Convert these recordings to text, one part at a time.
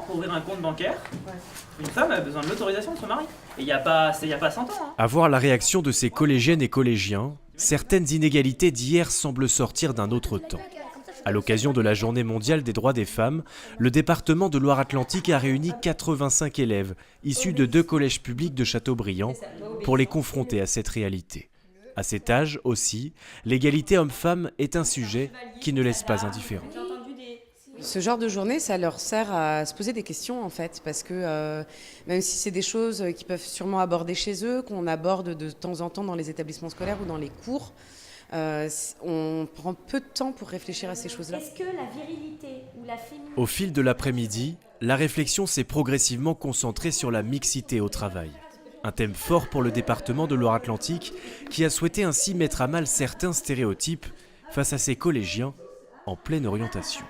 pour ouvrir un compte bancaire, une femme a besoin de l'autorisation de son mari. Et il n'y a pas 100 ans. Hein. À voir la réaction de ces collégiennes et collégiens, certaines inégalités d'hier semblent sortir d'un autre temps. À l'occasion de la Journée mondiale des droits des femmes, le département de Loire-Atlantique a réuni 85 élèves issus de 2 collèges publics de Châteaubriand pour les confronter à cette réalité. À cet âge aussi, l'égalité homme-femme est un sujet qui ne laisse pas indifférent. Ce genre de journée, ça leur sert à se poser des questions en fait, parce que même si c'est des choses qu'ils peuvent sûrement aborder chez eux, qu'on aborde de temps en temps dans les établissements scolaires ou dans les cours, on prend peu de temps pour réfléchir à ces choses-là. Est-ce que la virilité ou la féminité... Au fil de l'après-midi, la réflexion s'est progressivement concentrée sur la mixité au travail. Un thème fort pour le département de Loire-Atlantique qui a souhaité ainsi mettre à mal certains stéréotypes face à ses collégiens en pleine orientation.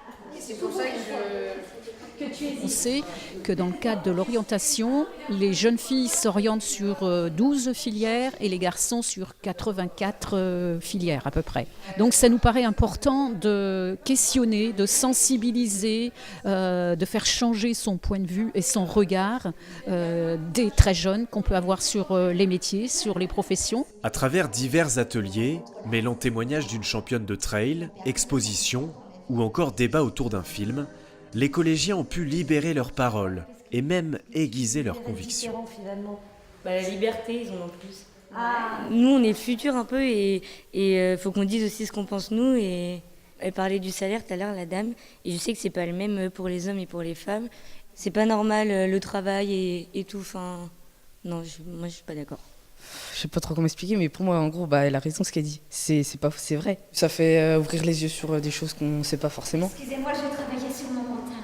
On sait que dans le cadre de l'orientation, les jeunes filles s'orientent sur 12 filières et les garçons sur 84 filières à peu près. Donc ça nous paraît important de questionner, de sensibiliser, de faire changer son point de vue et son regard des très jeunes qu'on peut avoir sur les métiers, sur les professions. À travers divers ateliers, mêlant témoignages d'une championne de trail, expositions ou encore débats autour d'un film, les collégiens ont pu libérer leurs paroles et même aiguiser leurs convictions. La liberté, ils en ont plus. Nous, on est le futur un peu et faut qu'on dise aussi ce qu'on pense nous. Et elle parlait du salaire tout à l'heure, la dame, et je sais que c'est pas le même pour les hommes et pour les femmes. C'est pas normal le travail et tout. Enfin, non, moi je suis pas d'accord. Je sais pas trop comment expliquer, mais pour moi, en gros, elle a raison ce qu'elle dit. C'est vrai. Ça fait ouvrir les yeux sur des choses qu'on ne sait pas forcément. Excusez-moi, je vais travailler sur mon mental.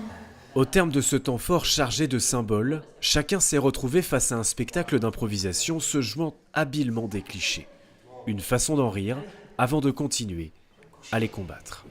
Au terme de ce temps fort chargé de symboles, chacun s'est retrouvé face à un spectacle d'improvisation se jouant habilement des clichés. Une façon d'en rire avant de continuer à les combattre.